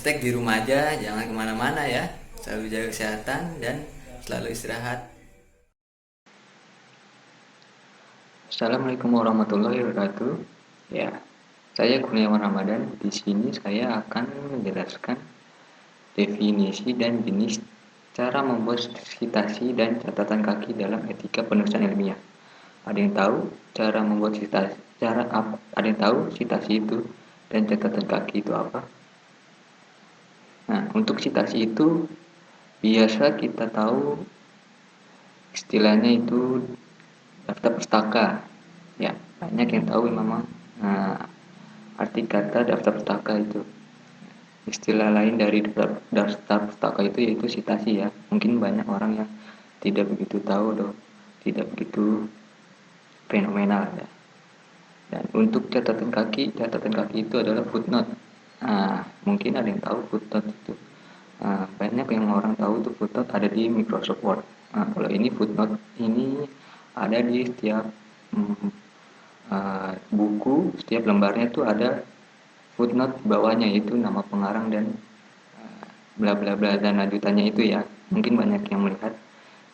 praktek di rumah aja, jangan kemana-mana ya. Selalu jaga kesehatan dan selalu istirahat. Assalamualaikum warahmatullahi wabarakatuh. Ya, saya Kurniawan Ramadan. Di sini saya akan menjelaskan definisi dan jenis cara membuat citasi dan catatan kaki dalam etika penulisan ilmiah. Ada yang tahu cara membuat citasi? Ada yang tahu citasi itu dan catatan kaki itu apa? Nah, untuk citasi itu biasa kita tahu istilahnya itu daftar pustaka. Ya, banyak yang tahu memang. Nah, arti kata daftar pustaka itu. Istilah lain dari daftar pustaka itu yaitu citasi ya. Mungkin banyak orang yang tidak begitu tahu atau tidak begitu fenomenal ya. Dan untuk catatan kaki itu adalah footnote. Nah, mungkin ada yang tahu footnote itu. Nah, banyak yang orang tahu itu footnote ada di Microsoft Word. Nah, kalau ini footnote ini ada di setiap hmm, buku, setiap lembarnya itu ada footnote bawahnya yaitu nama pengarang dan bla bla bla dan lanjutannya itu ya. Mungkin banyak yang melihat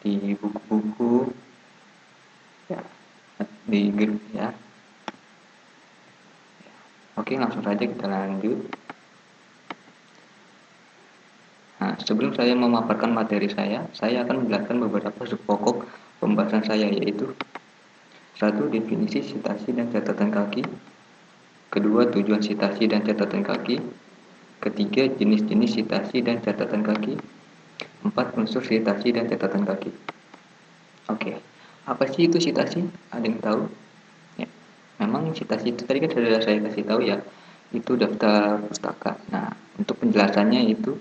di buku-buku ya, di grup ya. Oke, langsung saja kita lanjut. Nah, sebelum saya memaparkan materi saya akan menjelaskan beberapa pokok pembahasan saya yaitu satu, definisi citasi dan catatan kaki. Kedua, tujuan citasi dan catatan kaki. Ketiga, jenis-jenis citasi dan catatan kaki. Empat, unsur citasi dan catatan kaki. Oke, apa sih itu citasi? Ada yang tahu? Ya, memang citasi itu tadi kan sudah saya kasih tahu ya, itu daftar pustaka. Nah, untuk penjelasannya itu,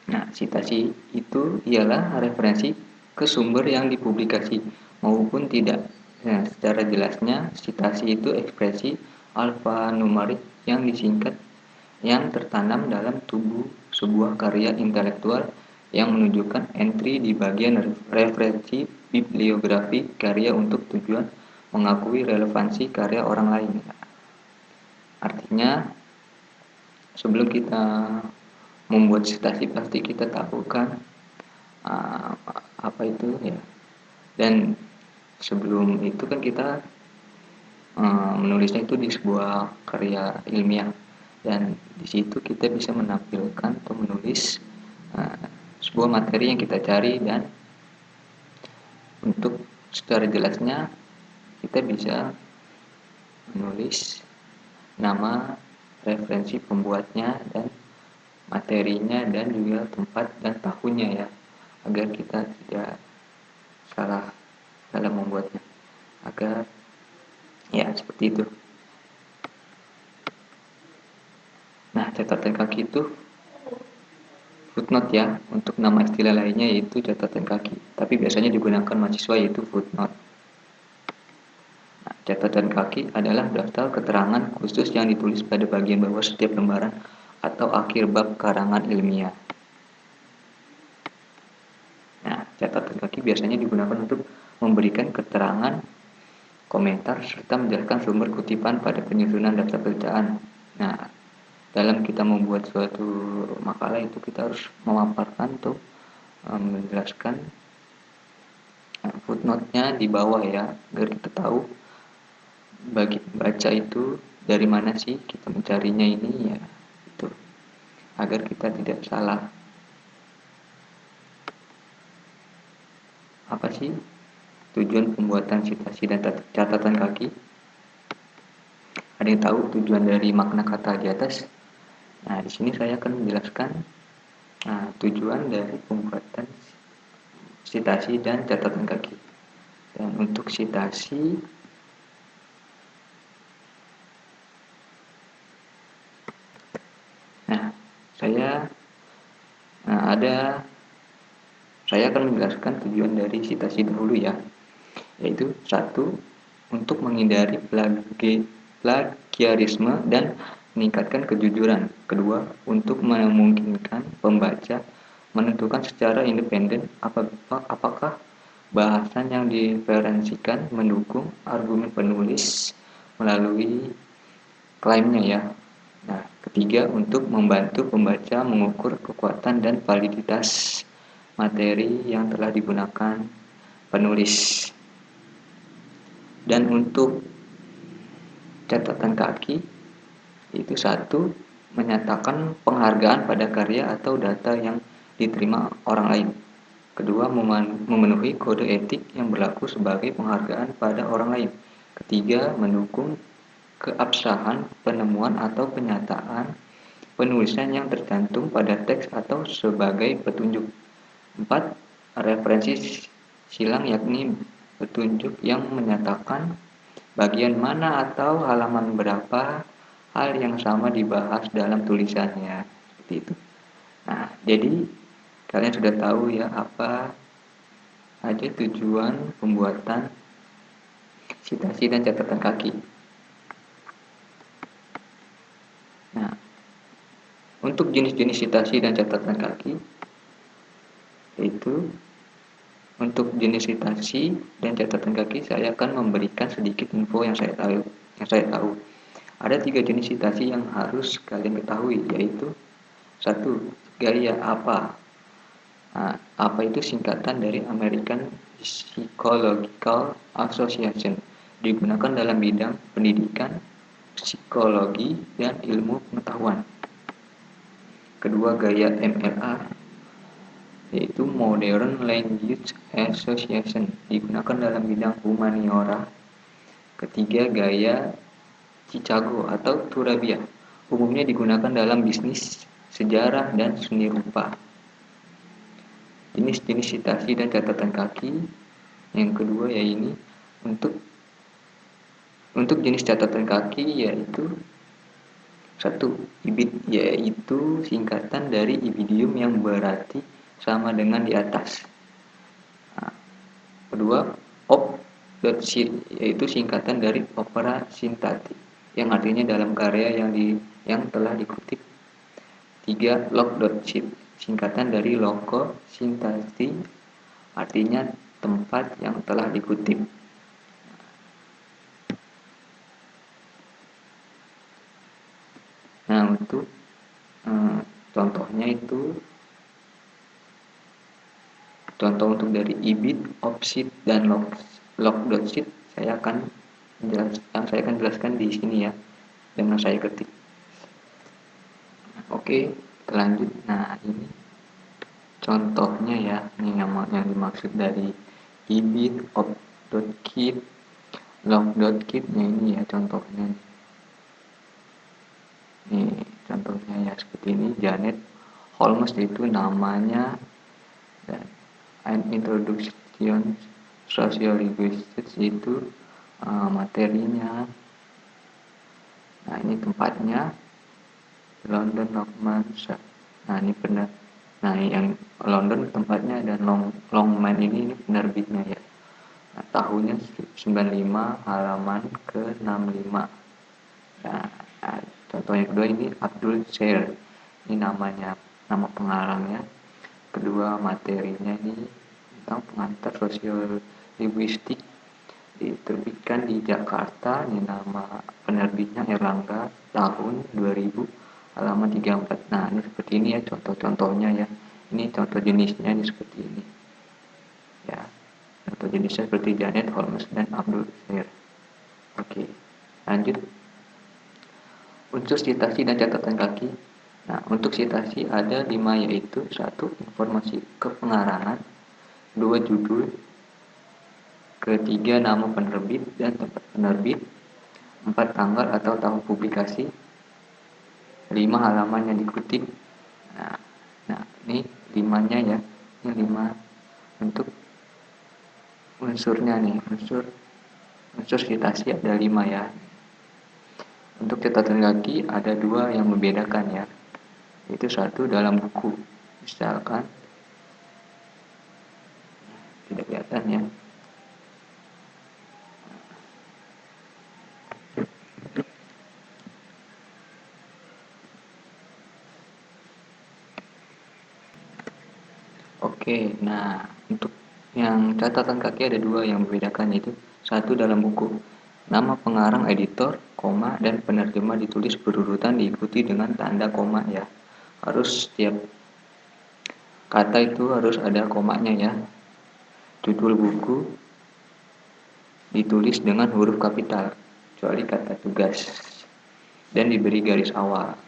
nah citasi itu ialah referensi ke sumber yang dipublikasi maupun tidak. Nah, secara jelasnya, citasi itu ekspresi alfanumerik yang disingkat yang tertanam dalam tubuh sebuah karya intelektual yang menunjukkan entry di bagian referensi bibliografi karya untuk tujuan mengakui relevansi karya orang lain. Artinya, sebelum kita membuat citasi pasti kita tahu kan uh, apa itu ya. Dan sebelum itu kan kita menulisnya itu di sebuah karya ilmiah dan di situ kita bisa menampilkan atau menulis uh, sebuah materi yang kita cari dan untuk secara jelasnya kita bisa menulis nama referensi pembuatnya dan materinya dan juga tempat dan tahunnya ya agar kita tidak salah dalam membuatnya agar ya seperti itu. Nah, catatan kaki itu footnote ya, untuk nama istilah lainnya yaitu catatan kaki, tapi biasanya digunakan mahasiswa yaitu footnote. Nah, catatan kaki adalah daftar keterangan khusus yang ditulis pada bagian bawah setiap lembaran atau akhir bab karangan ilmiah. Nah, catatan kaki biasanya digunakan untuk memberikan keterangan, komentar, serta menjelaskan sumber kutipan pada penyusunan daftar bacaan. Nah, dalam kita membuat suatu makalah itu kita harus memaparkan atau menjelaskan footnote-nya di bawah ya, agar kita tahu bagi baca itu dari mana sih kita mencarinya ini ya, itu agar kita tidak salah. Apa sih tujuan pembuatan citasi dan catatan kaki? Ada yang tahu tujuan dari makna kata di atas? Nah, di sini saya akan menjelaskan tujuan dari pembuatan citasi dan catatan kaki. Dan untuk citasi, nah saya ada saya akan menjelaskan tujuan dari citasi dahulu ya, yaitu satu, untuk menghindari plagiarisme dan meningkatkan kejujuran. Kedua, untuk memungkinkan pembaca menentukan secara independen apakah bahasan yang diferensikan mendukung argumen penulis melalui klaimnya ya. Nah, Ketiga, untuk membantu pembaca mengukur kekuatan dan validitas materi yang telah digunakan penulis. Dan untuk catatan kaki, itu satu, menyatakan penghargaan pada karya atau data yang diterima orang lain. Kedua, memenuhi kode etik yang berlaku sebagai penghargaan pada orang lain. Ketiga, mendukung keabsahan penemuan atau penyataan penulisan yang tercantum pada teks atau sebagai petunjuk. 4. Referensi silang, yakni petunjuk yang menyatakan bagian mana atau halaman berapa hal yang sama dibahas dalam tulisannya. Seperti itu. Nah, jadi kalian sudah tahu ya apa aja tujuan pembuatan citasi dan catatan kaki. Nah, untuk jenis-jenis citasi dan catatan kaki, yaitu untuk jenis citasi dan catatan kaki saya akan memberikan sedikit info yang saya tahu. Ada 3 jenis citasi yang harus kalian ketahui, yaitu 1. Gaya apa. Nah, apa itu singkatan dari American Psychological Association, digunakan dalam bidang pendidikan, psikologi, dan ilmu pengetahuan. Kedua, gaya MLA, yaitu Modern Language Association, digunakan dalam bidang humaniora. Ketiga, gaya Chicago atau Turabia, umumnya digunakan dalam bisnis, sejarah, dan seni rupa. Jenis-jenis citasi dan catatan kaki yang kedua yaitu untuk jenis catatan kaki yaitu 1. IBID, yaitu singkatan dari ibidium yang berarti sama dengan di atas. Nah, kedua, op.sheet, yaitu singkatan dari opera sintatik yang artinya dalam karya yang telah dikutip. 3. Log.sheet, singkatan dari logo sintasti, artinya tempat yang telah dikutip. Nah, untuk contohnya itu, contoh untuk dari ibid, opsheet, dan log.sheet saya akan jelaskan di sini ya dengan saya ketik. Oke, lanjut. Nah, ini contohnya ya, ini nama yang dimaksud dari ibid, op.kit, log.kit. Ini ya contohnya. Nih contohnya ya seperti ini. Janet Holmes itu namanya, dan an introduction social linguistics itu materinya. Nah, ini tempatnya London Longman. Nah, ini benar. Nah, yang London tempatnya, dan Longman ini penerbitnya ya. Nah, tahunnya 95, halaman ke 65. Nah, contoh yang kedua ini Abdul Shair. Ini namanya, nama pengarangnya. Kedua, materinya ini tentang pengantar sosiolinguistik, diterbitkan di Jakarta. Ini nama penerbitnya Erlangga, tahun 2000, halaman 34. Nah, ini seperti ini ya contoh-contohnya ya. Ini contoh jenisnya ini seperti ini. Ya. Contoh jenisnya seperti Janet Holmes dan Abdul Shair. Oke. Lanjut. Unsur citasi dan catatan kaki. Nah, untuk citasi ada 5, yaitu 1. Informasi kepengarangan. 2. Judul. Ketiga, nama penerbit dan tempat penerbit. 4. Tanggal atau tahun publikasi. 5. Halaman yang dikutip. Nah, ini 5-nya ya. Ini 5 untuk unsurnya nih. Unsur citasi ada 5 ya. Untuk catatan kaki ada 2 yang membedakan ya. Itu 1, dalam buku. Misalkan tidak kelihatan ya. Oke, nah untuk yang catatan kaki ada 2 yang membedakan, yaitu 1, dalam buku. Nama pengarang, editor, koma, dan penerjemah ditulis berurutan diikuti dengan tanda koma ya. Harus setiap kata itu harus ada komanya ya. Judul buku ditulis dengan huruf kapital, kecuali kata tugas, dan diberi garis awal.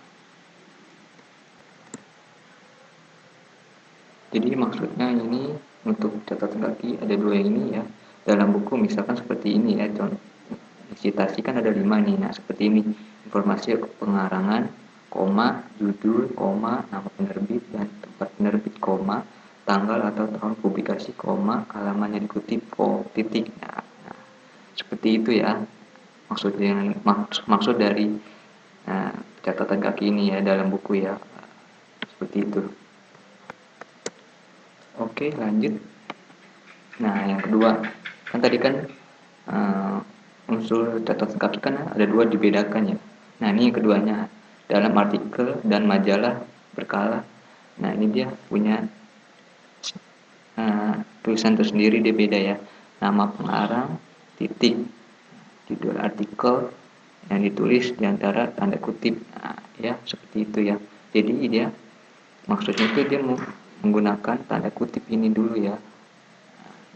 Jadi maksudnya ini untuk catatan kaki ada dua ini ya. Dalam buku misalkan seperti ini ya, contoh citasi kan ada 5 nih. Nah seperti ini, informasi pengarangan, koma, judul, koma, nama penerbit dan tempat penerbit, koma, tanggal atau tahun publikasi, koma, halaman yang dikutip, titik. Nah, seperti itu ya maksud dari catatan kaki ini ya dalam buku ya, seperti itu. Oke, lanjut. Nah, yang kedua, kan tadi kan unsur catatan kaki kan ada dua dibedakan ya. Nah, ini yang keduanya, dalam artikel dan majalah berkala. Nah, ini dia punya tulisan tersendiri, dia beda ya. Nama pengarang, titik, judul artikel yang ditulis diantara tanda kutip. Nah, ya seperti itu ya. Jadi dia maksudnya itu dia menggunakan tanda kutip ini dulu ya,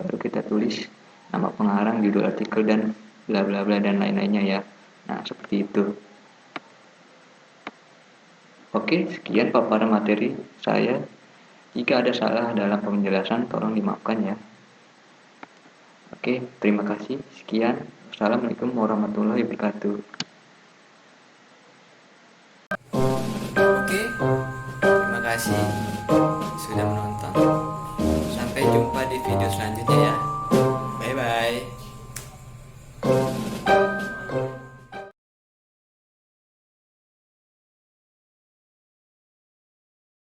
baru kita tulis nama pengarang, judul artikel, dan bla bla bla dan lain-lainnya ya. Nah seperti itu. Oke, sekian paparan materi saya. Jika ada salah dalam penjelasan tolong dimaafkan ya. Oke, terima kasih. Sekian. Wassalamualaikum warahmatullahi wabarakatuh.